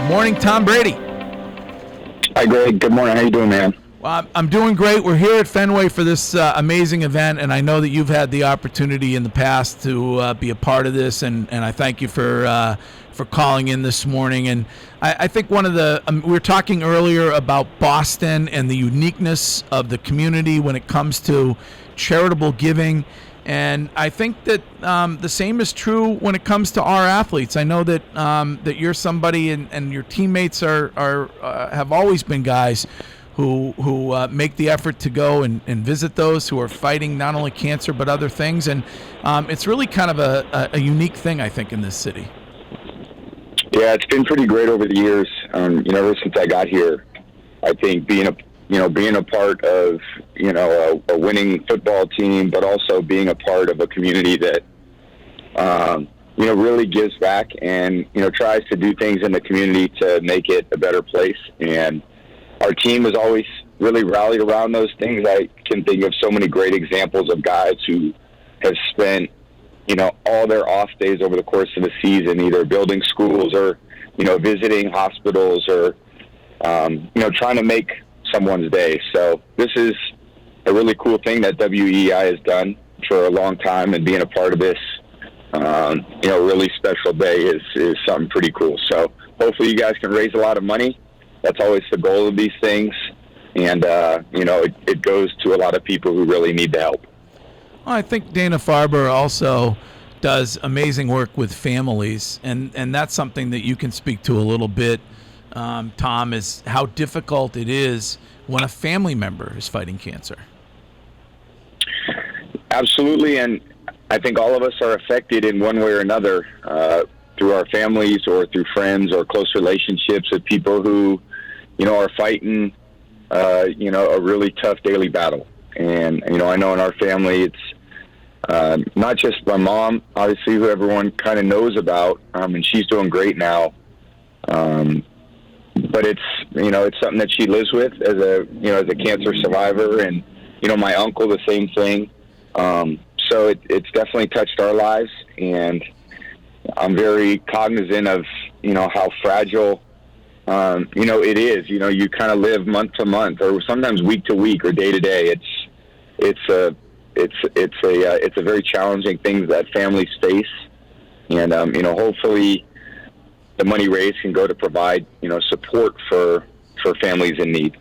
morning, Tom Brady. Hi, Greg. Good morning. How you doing, man? Well, I'm doing great. We're here at Fenway for this amazing event, and I know that you've had the opportunity in the past to be a part of this, and I thank you for calling in this morning. And I think one of the we were talking earlier about Boston and the uniqueness of the community when it comes to charitable giving. And I think that the same is true when it comes to our athletes. I know that that you're somebody, and your teammates are have always been guys who make the effort to go and visit those who are fighting not only cancer but other things. And it's really kind of a unique thing, I think, in this city. Yeah, it's been pretty great over the years. Ever since I got here, I think being a part of, a winning football team, but also being a part of a community that, really gives back and, tries to do things in the community to make it a better place. And our team has always really rallied around those things. I can think of so many great examples of guys who have spent, all their off days over the course of the season, either building schools or, visiting hospitals or, trying to make someone's day. So this is a really cool thing that WEEI has done for a long time, and being a part of this, really special day is something pretty cool. So hopefully you guys can raise a lot of money. That's always the goal of these things. And, it goes to a lot of people who really need the help. Well, I think Dana-Farber also does amazing work with families, and that's something that you can speak to a little bit, Tom, is how difficult it is when a family member is fighting cancer. Absolutely, and I think all of us are affected in one way or another through our families or through friends or close relationships with people who, are fighting, a really tough daily battle. And, I know in our family it's not just my mom, obviously, who everyone kind of knows about, and she's doing great now. But it's something that she lives with as a cancer survivor, and, my uncle, the same thing. So it's definitely touched our lives, and I'm very cognizant of, how fragile, it is. You kind of live month to month, or sometimes week to week, or day to day. It's a very challenging thing that families face, and hopefully the money raised can go to provide support for families in need.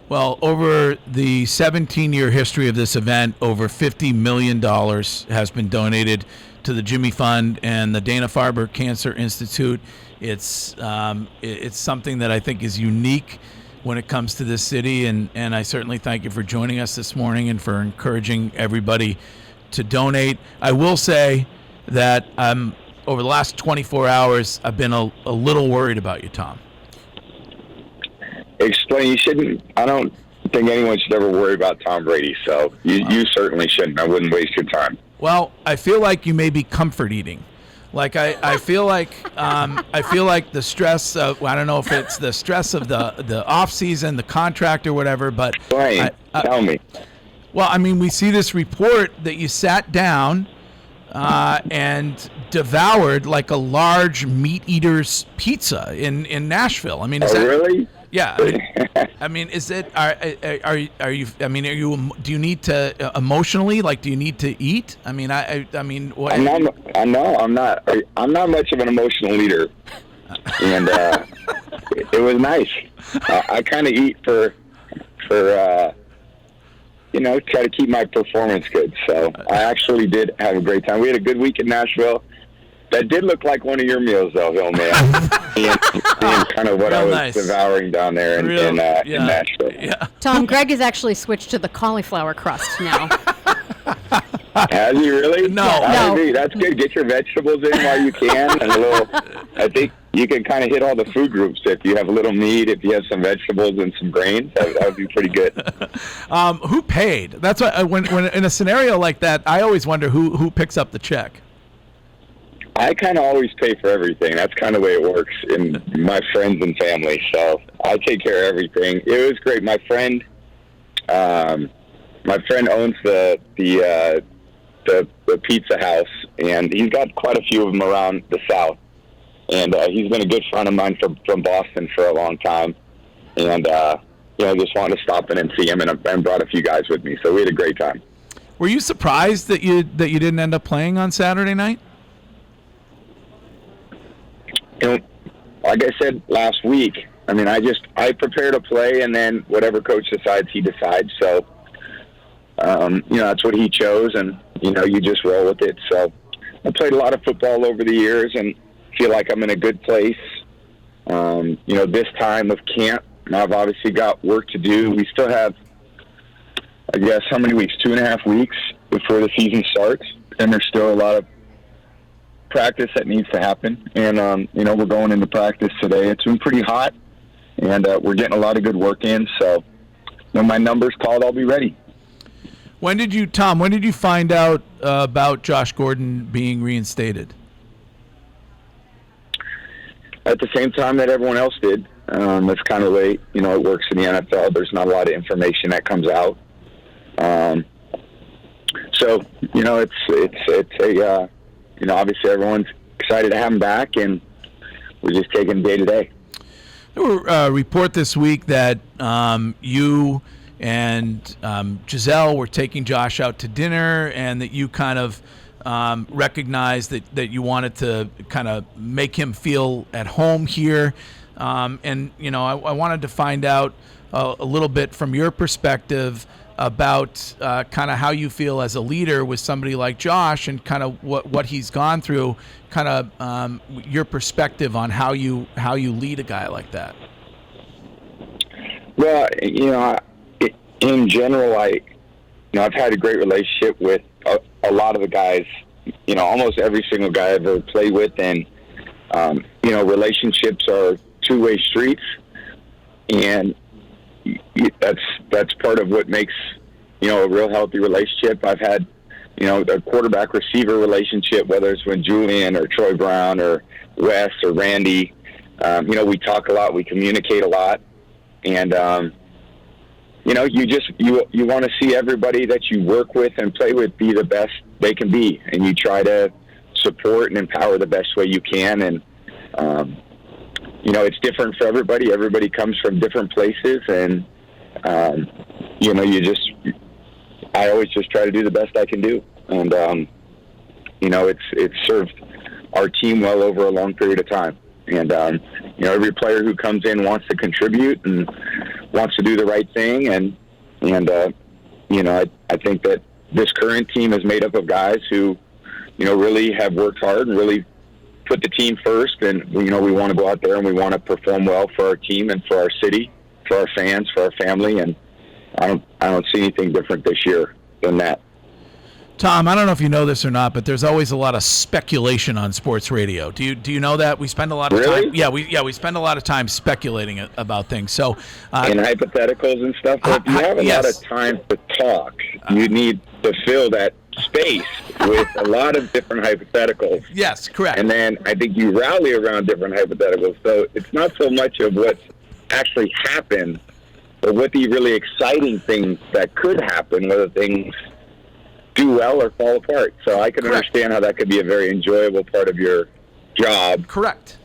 Well, over the 17-year history of this event, over $50 million has been donated to the Jimmy Fund and the Dana-Farber Cancer Institute. It's something that I think is unique when it comes to this city, and I certainly thank you for joining us this morning and for encouraging everybody to donate. I will say that over the last 24 hours, I've been a little worried about you, Tom. Explain. You shouldn't. I don't think anyone should ever worry about Tom Brady, so you certainly shouldn't. I wouldn't waste your time. Well, I feel like you may be comfort eating. Like I feel like the stress of, I don't know if it's the stress of the off season, the contract or whatever, but tell me. Well, I mean, we see this report that you sat down and devoured like a large meat eater's pizza in Nashville. I mean, is that really? Yeah. I mean, is it? Are you? I mean, do you need to emotionally? Like, do you need to eat? I mean, I mean, what? I'm not. I'm not much of an emotional eater, and it was nice. I kind of eat for try to keep my performance good. So I actually did have a great time. We had a good week in Nashville. That did look like one of your meals, though, Hill, man. and kind of what Real I was nice. devouring down there in Nashville. Yeah. Tom, Greg has actually switched to the cauliflower crust now. Has he really? No. That's good. Get your vegetables in while you can. And I think you can kind of hit all the food groups if you have a little meat, if you have some vegetables and some grains. That would be pretty good. Who paid? That's what, when in a scenario like that, I always wonder who picks up the check. I kind of always pay for everything. That's kind of the way it works in my friends and family. So I take care of everything. It was great. My friend owns the pizza house, and he's got quite a few of them around the South. and he's been a good friend of mine from Boston for a long time. And just wanted to stop in and see him, and brought a few guys with me. So we had a great time. Were you surprised that you didn't end up playing on Saturday night? Like I said last week, I mean, I prepare to play, and then whatever coach decides, he decides. So, that's what he chose, and, you just roll with it. So I played a lot of football over the years and feel like I'm in a good place. This time of camp, I've obviously got work to do. We still have, I guess, how many weeks? 2.5 weeks before the season starts, and there's still a lot of practice that needs to happen. And, we're going into practice today. It's been pretty hot, and we're getting a lot of good work in. So when my number's called, I'll be ready. When did you find out about Josh Gordon being reinstated? At the same time that everyone else did. That's kind of the way, it works in the NFL. There's not a lot of information that comes out. So, obviously everyone's excited to have him back, and we're just taking day to day. There were a report this week that you and Giselle were taking Josh out to dinner, and that you kind of recognized that you wanted to kind of make him feel at home here. I wanted to find out a little bit from your perspective about kind of how you feel as a leader with somebody like Josh, and kind of what he's gone through, kind of your perspective on how you lead a guy like that. Well, in general, I've had a great relationship with a lot of the guys, almost every single guy I've ever played with, and relationships are two-way streets, and that's part of what makes a real healthy relationship. I've had a quarterback receiver relationship, whether it's with Julian or Troy Brown or Wes or Randy. We talk a lot, we communicate a lot, and you want to see everybody that you work with and play with be the best they can be, and you try to support and empower the best way you can. And it's different for everybody. Everybody comes from different places, and I always just try to do the best I can do. And it's served our team well over a long period of time. And every player who comes in wants to contribute and wants to do the right thing. And I think that this current team is made up of guys who really have worked hard and really put the team first, and we want to go out there and we want to perform well for our team and for our city, for our fans, for our family, and I don't see anything different this year than that. Tom, I don't know if you know this or not, but there's always a lot of speculation on sports radio. Do you know that? We spend a lot of time. Yeah, we spend a lot of time speculating about things. So and hypotheticals and stuff. But if you have a lot of time to talk, you need to fill that space with a lot of different hypotheticals. Yes, correct. And then I think you rally around different hypotheticals. So it's not so much of what's actually happened, but what the really exciting things that could happen, whether things do well or fall apart. So I can understand how that could be a very enjoyable part of your job. Correct.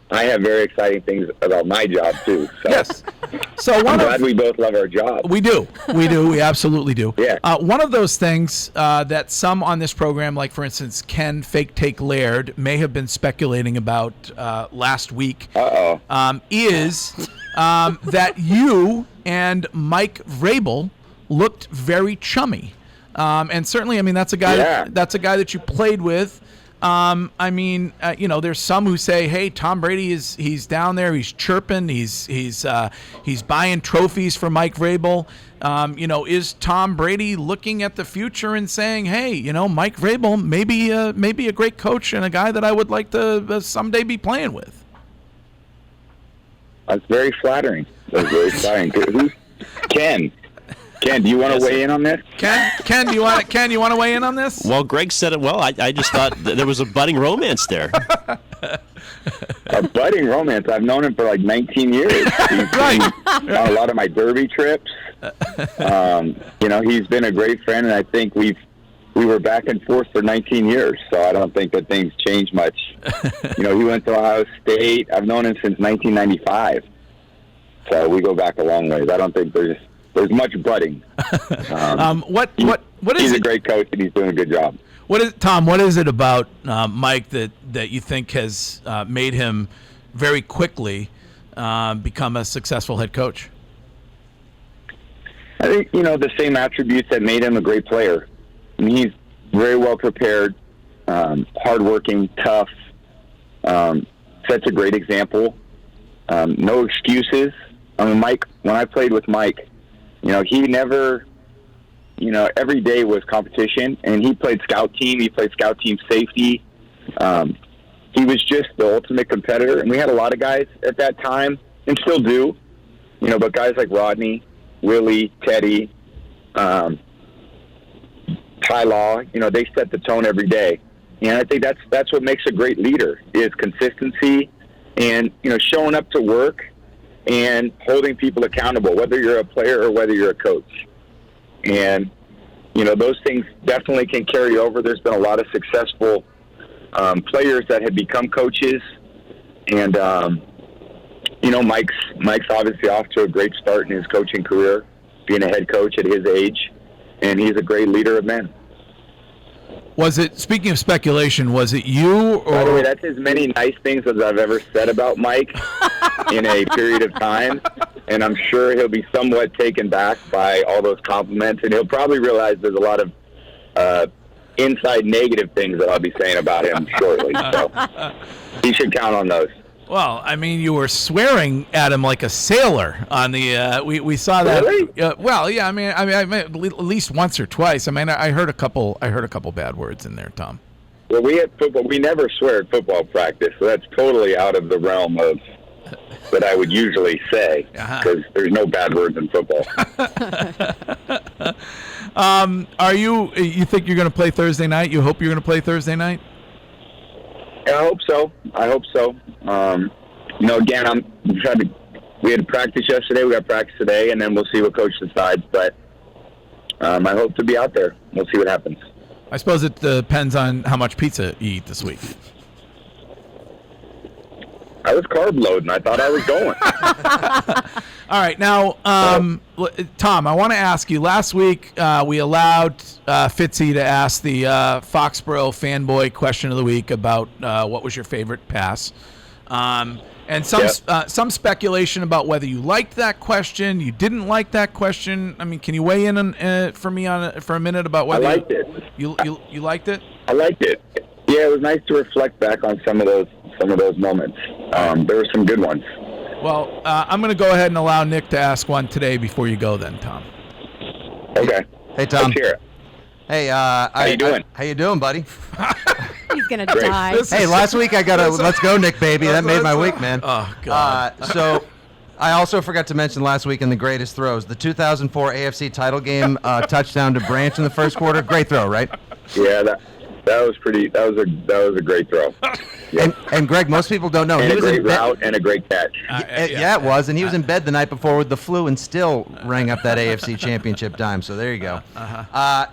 I have very exciting things about my job too. So. Yes. So I'm glad we both love our job. We do. We absolutely do. Yeah. One of those things that some on this program, like for instance Ken Fake Take Laird, may have been speculating about last week, is that you and Mike Vrabel looked very chummy. And certainly, I mean, that's a guy that you played with. There's some who say, hey, Tom Brady he's down there, he's chirping, he's buying trophies for Mike Vrabel. Is Tom Brady looking at the future and saying, hey, Mike Vrabel maybe a great coach and a guy that I would like to someday be playing with? That's very flattering. That's very flattering. Ken, do you want to weigh in on this? Ken, do you want to weigh in on this? Well, Greg said it well. I just thought there was a budding romance there. A budding romance. I've known him for like 19 years. He's been on a lot of my derby trips. He's been a great friend, and I think we've we were back and forth for 19 years, so I don't think that things changed much. He went to Ohio State. I've known him since 1995, so we go back a long ways. I don't think there's much budding. What is he's it? a great coach, and he's doing a good job. Tom, what is it about Mike that you think has made him very quickly become a successful head coach? I think, the same attributes that made him a great player. I mean, he's very well prepared, hardworking, tough, sets a great example, no excuses. I mean, Mike, when I played with Mike, he never, every day was competition, and he played scout team. He played scout team safety. He was just the ultimate competitor, and we had a lot of guys at that time, and still do, but guys like Rodney, Willie, Teddy, Ty Law, they set the tone every day. And I think that's what makes a great leader is consistency and, showing up to work and holding people accountable, whether you're a player or whether you're a coach. And, those things definitely can carry over. There's been a lot of successful players that have become coaches. And, Mike's obviously off to a great start in his coaching career, being a head coach at his age. And he's a great leader of men. Speaking of speculation, was it you or... By the way, that's as many nice things as I've ever said about Mike in a period of time. And I'm sure he'll be somewhat taken back by all those compliments. And he'll probably realize there's a lot of inside negative things that I'll be saying about him shortly. So he should count on those. Well, I mean, you were swearing at him like a sailor on the. We saw that. Really? Well, yeah. I mean, at least once or twice. I mean, I heard a couple bad words in there, Tom. Well, we had football. We never swear at football practice, so that's totally out of the realm of what I would usually say because there's no bad words in football. Are you? You think you're going to play Thursday night? You hope you're going to play Thursday night? I hope so. Again, we had practice yesterday. We got practice today, and then we'll see what coach decides. But I hope to be out there. We'll see what happens. I suppose it depends on how much pizza you eat this week. I was carb loading. I thought I was going. All right. Now, Tom, I want to ask you, last week we allowed Fitzy to ask the Foxborough fanboy question of the week about what was your favorite pass. And some speculation about whether you liked that question, you didn't like that question. I mean, can you weigh in for me for a minute about whether I liked it. You liked it? I liked it. Yeah, it was nice to reflect back on some of those moments. There were some good ones. Well, I'm going to go ahead and allow Nick to ask one today before you go then, Tom. Okay. Hey, Tom. Let's hear it. Hey, how you doing? How you doing, buddy? He's going to die. Hey, last week I got a let's go, Nick, baby. That made my week, man. Oh, God. So I also forgot to mention last week in the greatest throws, the 2004 AFC title game touchdown to Branch in the first quarter. Great throw, right? Yeah, that was pretty. That was a great throw. Yep. And Greg, most people don't know And he a was great in bed. route and a great catch. Yeah, it was, and he was in bed the night before with the flu and still rang up that AFC Championship dime. So there you go.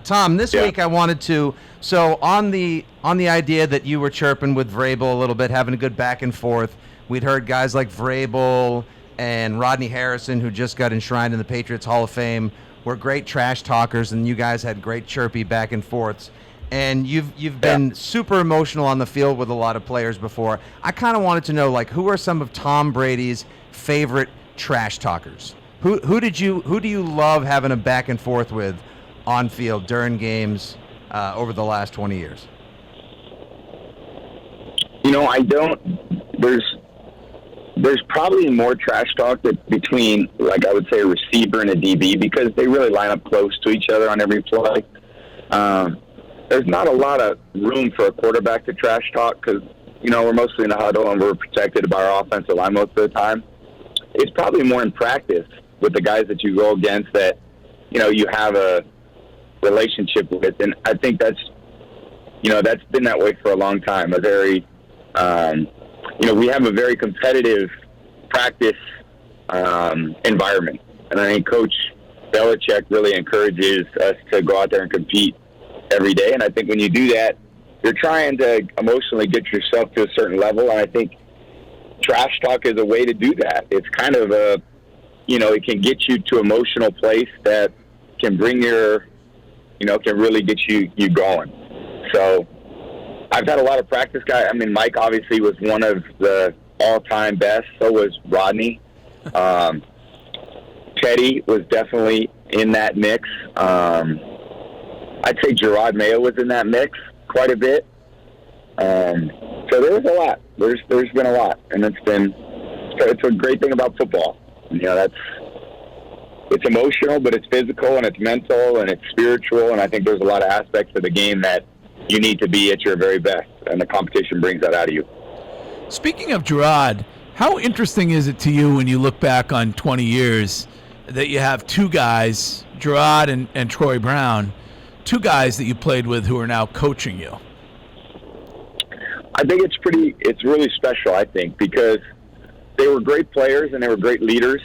Tom, this week I wanted to. So on the idea that you were chirping with Vrabel a little bit, having a good back and forth. We'd heard guys like Vrabel and Rodney Harrison, who just got enshrined in the Patriots Hall of Fame, were great trash talkers, and you guys had great chirpy back and forths. And you've been super emotional on the field with a lot of players before. I kind of wanted to know, like, who are some of Tom Brady's favorite trash talkers? Who do you love having a back and forth with on field during games over the last 20 years? I don't. There's probably more trash talk between, like, I would say, a receiver and a DB because they really line up close to each other on every play. There's not a lot of room for a quarterback to trash talk because, we're mostly in the huddle and we're protected by our offensive line most of the time. It's probably more in practice with the guys that you go against that, you have a relationship with. And I think that's been that way for a long time. A very, we have a very competitive practice environment. And I think Coach Belichick really encourages us to go out there and compete every day. And I think when you do that, you're trying to emotionally get yourself to a certain level. And I think trash talk is a way to do that. It's kind of it can get you to an emotional place that can bring can really get you going. So I've had a lot of practice guys. I mean, Mike obviously was one of the all-time best. So was Rodney. Teddy was definitely in that mix. I'd say Gerard Mayo was in that mix quite a bit. So there was a lot. There's been a lot, and it's a great thing about football. It's emotional, but it's physical, and it's mental, and it's spiritual, and I think there's a lot of aspects of the game that you need to be at your very best, and the competition brings that out of you. Speaking of Gerard, how interesting is it to you when you look back on 20 years that you have two guys, Gerard and Troy Brown, two guys that you played with who are now coaching you? I think it's really special, I think, because they were great players and they were great leaders.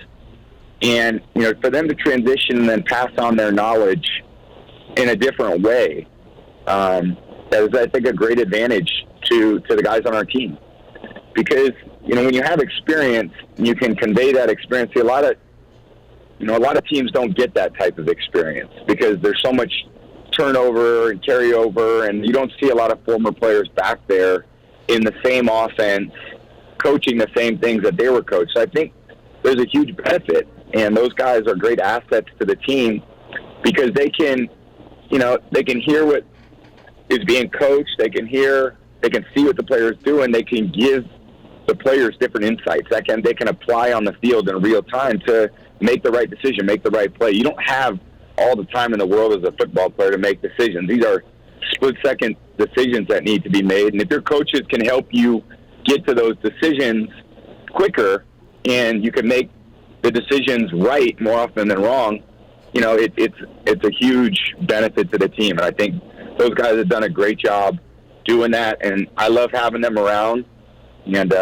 And, for them to transition and then pass on their knowledge in a different way, that is, I think, a great advantage to the guys on our team. Because, when you have experience, you can convey that experience. See, a lot of teams don't get that type of experience because there's so much turnover and carryover, and you don't see a lot of former players back there in the same offense, coaching the same things that they were coached. So I think there's a huge benefit, and those guys are great assets to the team because they can hear what is being coached. They can see what the players do, and they can give the players different insights they can apply on the field in real time to make the right decision, make the right play. You don't have all the time in the world as a football player to make decisions. These are split-second decisions that need to be made, and if your coaches can help you get to those decisions quicker and you can make the decisions right more often than wrong, it's a huge benefit to the team. And I think those guys have done a great job doing that, and I love having them around. And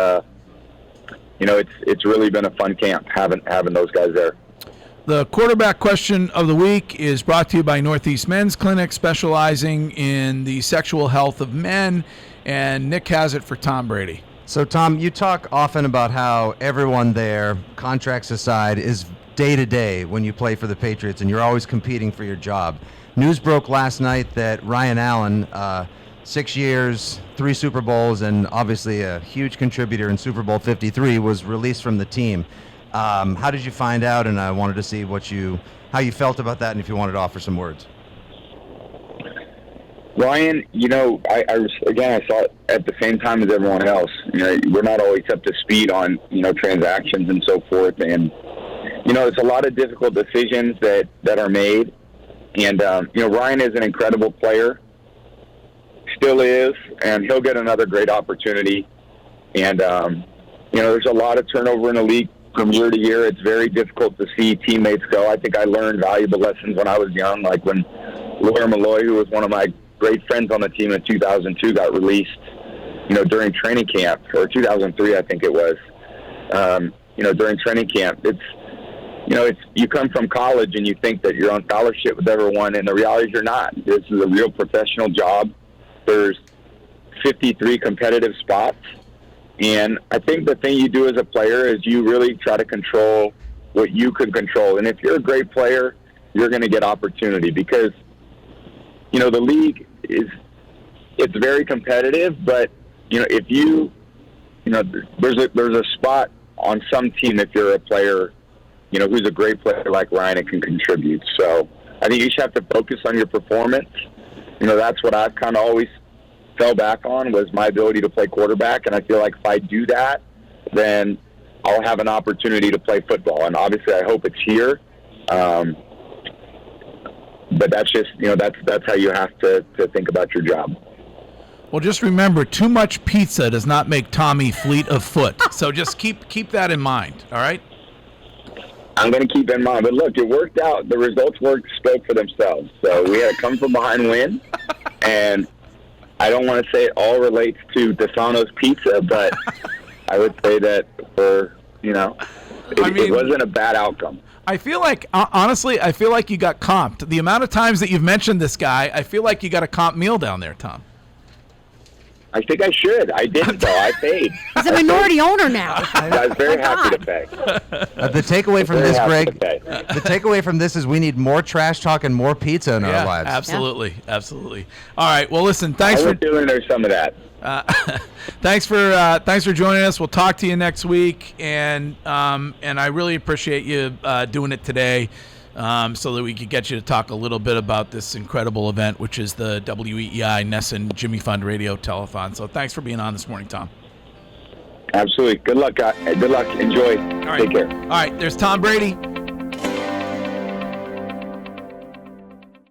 it's really been a fun camp having those guys there. The quarterback question of the week is brought to you by Northeast Men's Clinic, specializing in the sexual health of men, and Nick has it for Tom Brady. So, Tom, you talk often about how everyone there, contracts aside, is day-to-day when you play for the Patriots, and you're always competing for your job. News broke last night that Ryan Allen, 6 years, 3 Super Bowls, and obviously a huge contributor in Super Bowl 53, was released from the team. How did you find out? And I wanted to see how you felt about that, and if you wanted to offer some words. Ryan, I saw it at the same time as everyone else. We're not always up to speed on, transactions and so forth. And, it's a lot of difficult decisions that are made. And, Ryan is an incredible player, still is, and he'll get another great opportunity. And, there's a lot of turnover in the league from year to year. It's very difficult to see teammates go. I think I learned valuable lessons when I was young, like when Lawyer Malloy, who was one of my great friends on the team in 2002, got released, during training camp, or 2003, I think it was, during training camp. It's you come from college and you think that you're on scholarship with everyone, and the reality is you're not. This is a real professional job. There's 53 competitive spots. And I think the thing you do as a player is you really try to control what you can control. And if you're a great player, you're going to get opportunity because, the league it's very competitive, but, if there's a spot on some team if you're a player, who's a great player like Ryan and can contribute. So I think you should have to focus on your performance. That's what I've kind of always fell back on, was my ability to play quarterback, and I feel like if I do that, then I'll have an opportunity to play football. And obviously I hope it's here, but that's just that's how you have to think about your job. Well, just remember, too much pizza does not make Tommy fleet of foot. So just keep that in mind, all right? I'm going to keep in mind. But look, it worked out. The results spoke for themselves. So we had a come-from-behind win, and I don't want to say it all relates to DeSano's Pizza, but I would say that It wasn't a bad outcome. I feel like, honestly, I feel like you got comped. The amount of times that you've mentioned this guy, I feel like you got a comp meal down there, Tom. I think I should. I didn't, though. I paid. He's a minority owner now. I was very happy to pay. The takeaway from this, Greg, the takeaway from this is we need more trash talk and more pizza in our lives. Absolutely. Absolutely. All right. Well, listen, I thanks for was doing there's some of that. thanks for joining us. We'll talk to you next week, and I really appreciate you doing it today, so that we could get you to talk a little bit about this incredible event, which is the WEEI NESN Jimmy Fund Radio-Telethon. So thanks for being on this morning, Tom. Absolutely. Good luck, guys. Good luck. Enjoy. All right. Take care. All right. There's Tom Brady.